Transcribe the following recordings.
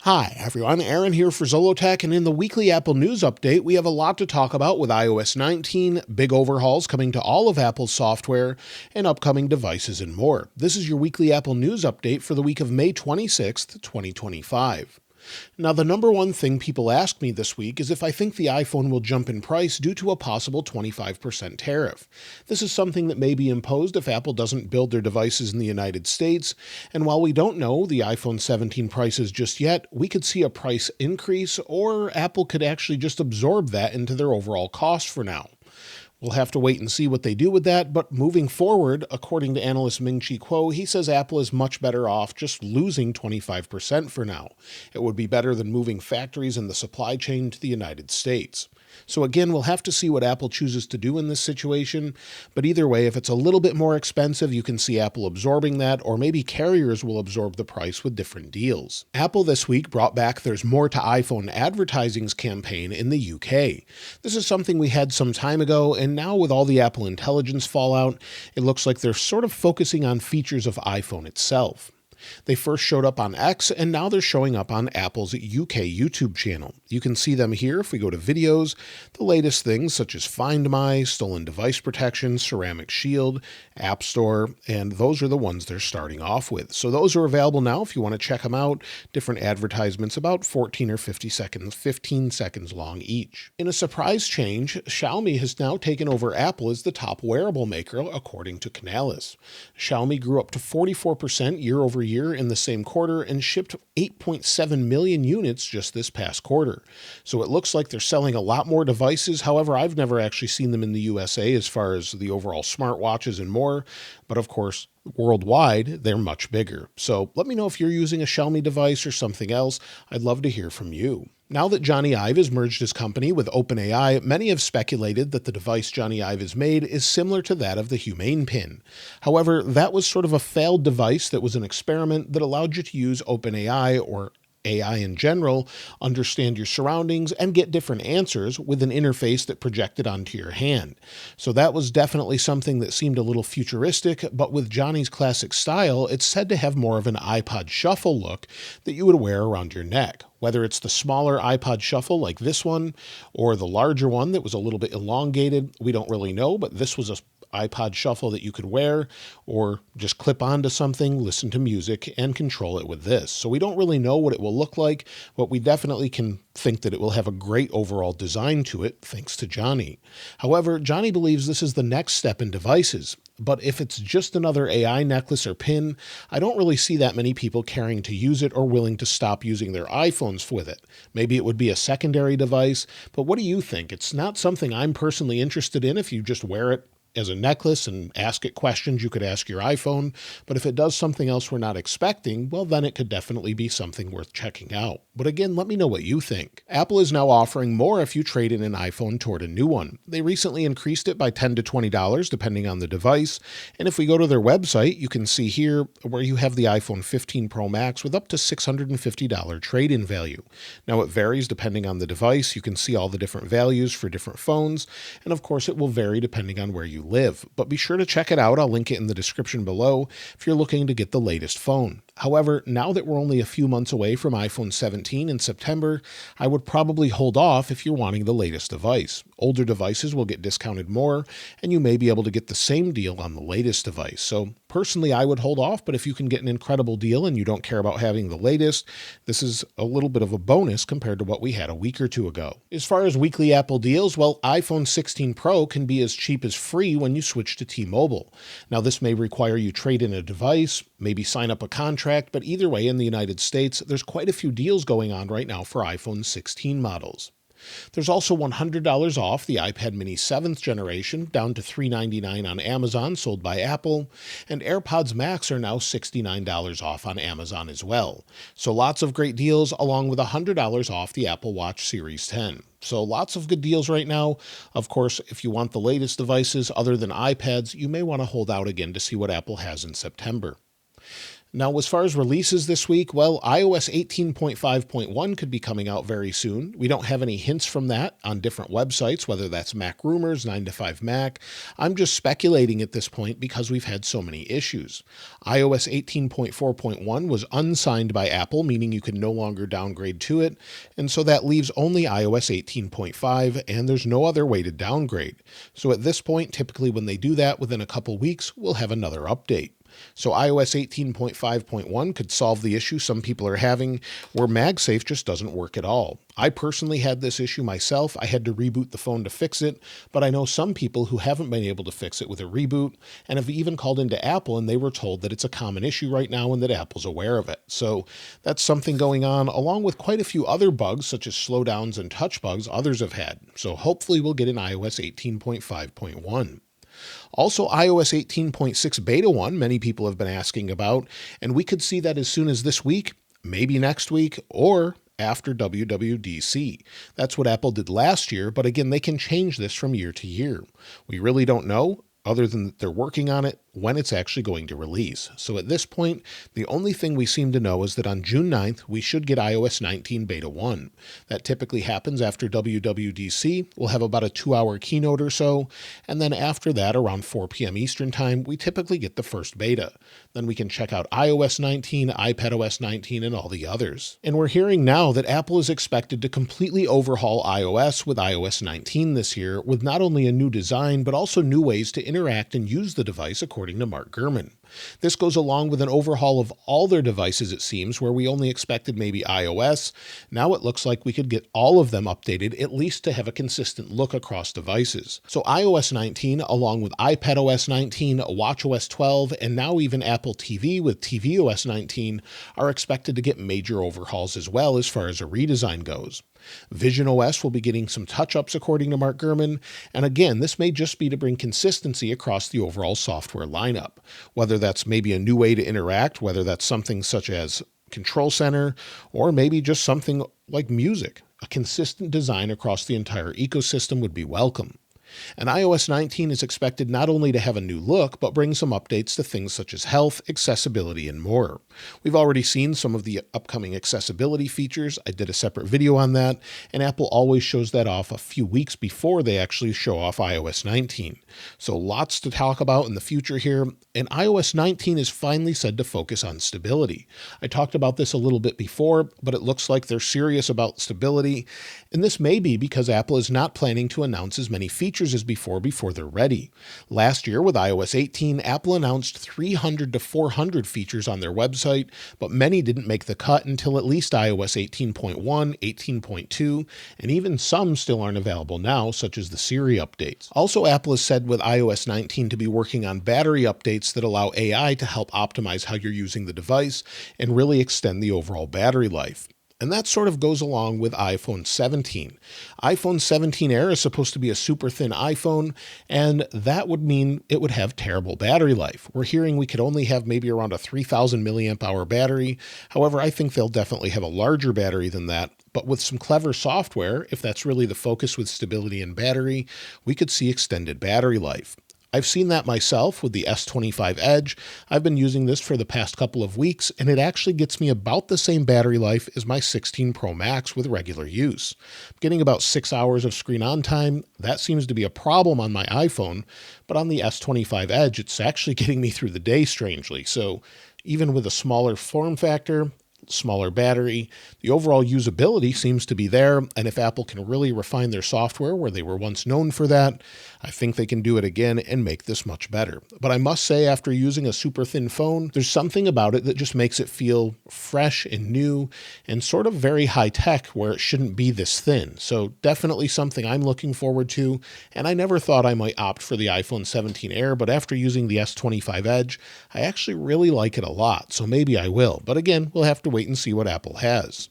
Hi everyone, Aaron here for Zolotech, and in the weekly Apple News Update, we have a lot to talk about with iOS 19, big overhauls coming to all of Apple's software, and upcoming devices and more. This is your weekly Apple News Update for the week of May 26th, 2025. Now, the number one thing people ask me this week is if I think the iPhone will jump in price due to a possible 25% tariff. This is something that may be imposed if Apple doesn't build their devices in the United States, and while we don't know the iPhone 17 prices just yet, we could see a price increase, or Apple could actually just absorb that into their overall cost for now. We'll have to wait and see what they do with that, but moving forward, according to analyst Ming Chi Kuo, he says Apple is much better off just losing 25% for now. It would be better than moving factories in the supply chain to the United States. So again, we'll have to see what Apple chooses to do in this situation, but either way, if it's a little bit more expensive, you can see Apple absorbing that, or maybe carriers will absorb the price with different deals. Apple this week brought back There's More to iPhone advertising's campaign in the UK. This is something we had some time ago, and now with all the Apple Intelligence fallout, it looks like they're sort of focusing on features of iPhone itself. They first showed up on X, and now they're showing up on Apple's UK YouTube channel. You can see them here if we go to videos, the latest things such as Find My, Stolen Device Protection, Ceramic Shield, App Store, and those are the ones they're starting off with. So those are available now if you want to check them out. Different advertisements, about 14 or 15 seconds long each. In a surprise change, Xiaomi has now taken over Apple as the top wearable maker, according to Canalys. Xiaomi grew up to 44% year over year in the same quarter and shipped 8.7 million units just this past quarter. So it looks like they're selling a lot more devices. However, I've never actually seen them in the USA as far as the overall smartwatches and more. But of course, worldwide, they're much bigger. So let me know if you're using a Xiaomi device or something else. I'd love to hear from you. Now that Johnny Ive has merged his company with OpenAI, many have speculated that the device Johnny Ive has made is similar to that of the Humane Pin. However, that was sort of a failed device that was an experiment that allowed you to use OpenAI, or AI in general, understand your surroundings, and get different answers with an interface that projected onto your hand. So that was definitely something that seemed a little futuristic, but with Johnny's classic style, it's said to have more of an iPod Shuffle look that you would wear around your neck. Whether it's the smaller iPod Shuffle like this one, or the larger one that was a little bit elongated, we don't really know, but this was a iPod Shuffle that you could wear or just clip onto something, listen to music, and control it with this. So we don't really know what it will look like, but we definitely can think that it will have a great overall design to it, thanks to Johnny. However, Johnny believes this is the next step in devices. But if it's just another AI necklace or pin, I don't really see that many people caring to use it or willing to stop using their iPhones with it. Maybe it would be a secondary device, but what do you think? It's not something I'm personally interested in if you just wear it as a necklace and ask it questions you could ask your iPhone, but if it does something else we're not expecting, well, then it could definitely be something worth checking out. But again, let me know what you think. Apple is now offering more if you trade in an iPhone toward a new one. They recently increased it by $10 to $20 depending on the device, and if we go to their website, you can see here where you have the iPhone 15 Pro Max with up to $650 trade-in value. Now it varies depending on the device. You can see all the different values for different phones, and of course it will vary depending on where you live, but be sure to check it out. I'll link it in the description below if you're looking to get the latest phone. However, now that we're only a few months away from iPhone 17 in September, I would probably hold off if you're wanting the latest device. Older devices will get discounted more, and you may be able to get the same deal on the latest device. So personally, I would hold off, but if you can get an incredible deal and you don't care about having the latest, this is a little bit of a bonus compared to what we had a week or two ago. As far as weekly Apple deals, well, iPhone 16 Pro can be as cheap as free when you switch to T-Mobile. Now, this may require you trade in a device, maybe sign up a contract, but either way, in the United States, there's quite a few deals going on right now for iPhone 16 models. There's also $100 off the iPad mini 7th generation, down to $399 on Amazon, sold by Apple, and AirPods Max are now $69 off on Amazon as well. So lots of great deals, along with $100 off the Apple Watch Series 10. So lots of good deals right now. Of course, if you want the latest devices other than iPads, you may want to hold out again to see what Apple has in September. Now, as far as releases this week, well, iOS 18.5.1 could be coming out very soon. We don't have any hints from that on different websites, whether that's MacRumors, 9to5Mac. I'm just speculating at this point because we've had so many issues. iOS 18.4.1 was unsigned by Apple, meaning you can no longer downgrade to it, and so that leaves only iOS 18.5, and there's no other way to downgrade. So at this point, typically when they do that within a couple weeks, we'll have another update. So iOS 18.5.1 could solve the issue some people are having where MagSafe just doesn't work at all. I personally had this issue myself. I had to reboot the phone to fix it, but I know some people who haven't been able to fix it with a reboot and have even called into Apple and they were told that it's a common issue right now and that Apple's aware of it. So that's something going on along with quite a few other bugs such as slowdowns and touch bugs others have had. So hopefully we'll get an iOS 18.5.1. Also, iOS 18.6 Beta 1, many people have been asking about, and we could see that as soon as this week, maybe next week, or after WWDC. That's what Apple did last year, but again, they can change this from year to year. We really don't know, other than that they're working on it, when it's actually going to release. So at this point, the only thing we seem to know is that on June 9th, we should get iOS 19 Beta 1. That typically happens after WWDC. We'll have about a 2-hour keynote or so, and then after that, around 4 p.m. Eastern Time, we typically get the first beta. Then we can check out iOS 19, iPadOS 19, and all the others. And we're hearing now that Apple is expected to completely overhaul iOS with iOS 19 this year, with not only a new design, but also new ways to interact and use the device according to Mark Gurman. This goes along with an overhaul of all their devices, it seems, where we only expected maybe iOS. Now it looks like we could get all of them updated, at least to have a consistent look across devices. So iOS 19, along with iPadOS 19, watchOS 12, and now even Apple TV with tvOS 19 are expected to get major overhauls as well as far as a redesign goes. visionOS will be getting some touch-ups according to Mark Gurman, and again, this may just be to bring consistency across the overall software lineup. Whether that's maybe a new way to interact, whether that's something such as Control Center, or maybe just something like music. A consistent design across the entire ecosystem would be welcome. And iOS 19 is expected not only to have a new look, but bring some updates to things such as health, accessibility, and more. We've already seen some of the upcoming accessibility features. I did a separate video on that, and Apple always shows that off a few weeks before they actually show off iOS 19. So lots to talk about in the future here, and iOS 19 is finally said to focus on stability. I talked about this a little bit before, but it looks like they're serious about stability, and this may be because Apple is not planning to announce as many features as before they're ready. Last year with iOS 18, Apple announced 300 to 400 features on their website, but many didn't make the cut until at least iOS 18.1, 18.2, and even some still aren't available now, such as the Siri updates. Also, Apple has said with iOS 19 to be working on battery updates that allow AI to help optimize how you're using the device and really extend the overall battery life. And that sort of goes along with iPhone 17. iPhone 17 Air is supposed to be a super thin iPhone, and that would mean it would have terrible battery life. We're hearing we could only have maybe around a 3,000 milliamp hour battery. However, I think they'll definitely have a larger battery than that. But with some clever software, if that's really the focus with stability and battery, we could see extended battery life. I've seen that myself with the S25 Edge. I've been using this for the past couple of weeks, and it actually gets me about the same battery life as my 16 Pro Max with regular use. I'm getting about 6 hours of screen on time. That seems to be a problem on my iPhone, but on the S25 Edge, it's actually getting me through the day strangely. So even with a smaller form factor, smaller battery, the overall usability seems to be there, and if Apple can really refine their software where they were once known for that, I think they can do it again and make this much better. But I must say, after using a super thin phone, there's something about it that just makes it feel fresh and new and sort of very high tech where it shouldn't be this thin. So definitely something I'm looking forward to, and I never thought I might opt for the iPhone 17 Air, but after using the S25 Edge, I actually really like it a lot, so maybe I will. But again, we'll have to wait and see what Apple has.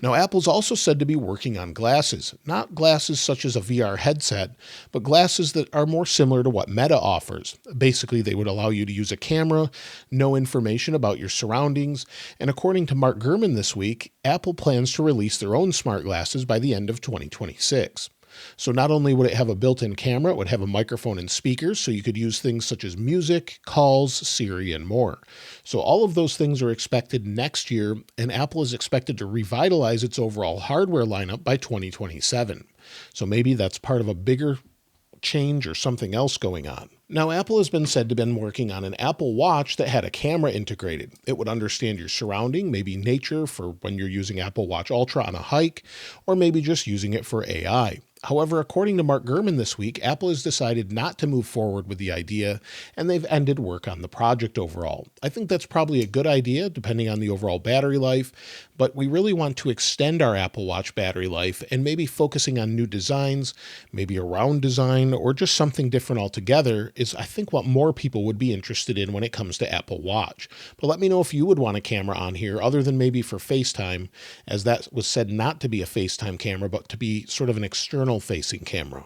Now, Apple's also said to be working on glasses, not glasses such as a VR headset, but glasses that are more similar to what Meta offers. Basically, they would allow you to use a camera, know information about your surroundings, and according to Mark Gurman this week, Apple plans to release their own smart glasses by the end of 2026. So not only would it have a built-in camera, it would have a microphone and speakers, so you could use things such as music, calls, Siri, and more. So all of those things are expected next year, and Apple is expected to revitalize its overall hardware lineup by 2027. So maybe that's part of a bigger change or something else going on. Now, Apple has been said to have been working on an Apple Watch that had a camera integrated. It would understand your surrounding, maybe nature for when you're using Apple Watch Ultra on a hike, or maybe just using it for AI. However, according to Mark Gurman this week, Apple has decided not to move forward with the idea, and they've ended work on the project overall. I think that's probably a good idea, depending on the overall battery life, but we really want to extend our Apple Watch battery life and maybe focusing on new designs, maybe a round design, or just something different altogether is, I think, what more people would be interested in when it comes to Apple Watch. But let me know if you would want a camera on here, other than maybe for FaceTime, as that was said not to be a FaceTime camera, but to be sort of an external facing camera.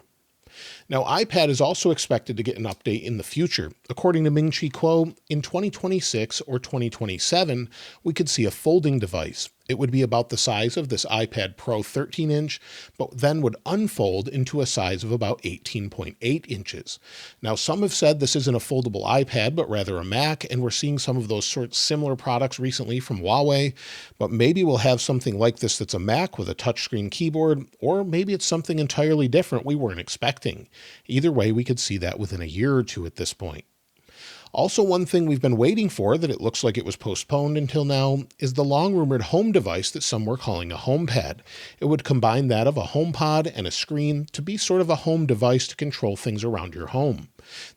Now, iPad is also expected to get an update in the future. According to Ming Chi Kuo, in 2026 or 2027, we could see a folding device. It would be about the size of this iPad Pro 13-inch, but then would unfold into a size of about 18.8 inches. Now, some have said this isn't a foldable iPad, but rather a Mac, and we're seeing some of those sorts similar products recently from Huawei, but maybe we'll have something like this that's a Mac with a touchscreen keyboard, or maybe it's something entirely different we weren't expecting. Either way, we could see that within a year or two at this point. Also, one thing we've been waiting for that it looks like it was postponed until now is the long-rumored home device that some were calling a HomePad. It would combine that of a HomePod and a screen to be sort of a home device to control things around your home.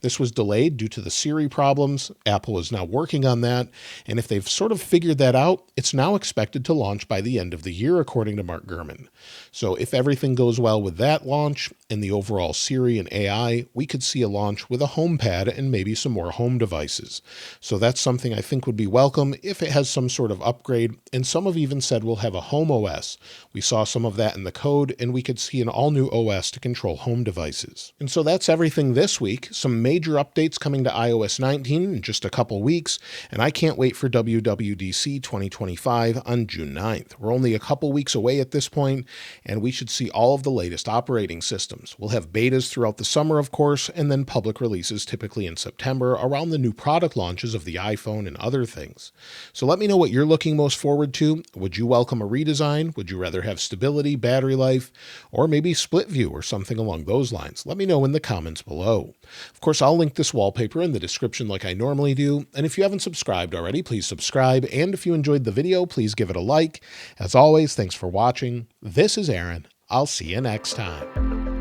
This was delayed due to the Siri problems. Apple is now working on that, and if they've sort of figured that out, it's now expected to launch by the end of the year, according to Mark Gurman. So if everything goes well with that launch and the overall Siri and AI, we could see a launch with a HomePad and maybe some more home devices. So that's something I think would be welcome if it has some sort of upgrade, and some have even said we'll have a home OS. We saw some of that in the code, and we could see an all-new OS to control home devices. And so that's everything this week. Some major updates coming to iOS 19 in just a couple weeks, and I can't wait for WWDC 2025 on June 9th. We're only a couple weeks away at this point, and we should see all of the latest operating systems. We'll have betas throughout the summer, of course, and then public releases typically in September around the new product launches of the iPhone and other things. So let me know what you're looking most forward to. Would you welcome a redesign? Would you rather have stability, battery life, or maybe split view or something along those lines? Let me know in the comments below. Of course, I'll link this wallpaper in the description like I normally do, and if you haven't subscribed already, please subscribe, and if you enjoyed the video, please give it a like. As always, thanks for watching. This is Aaron. I'll see you next time.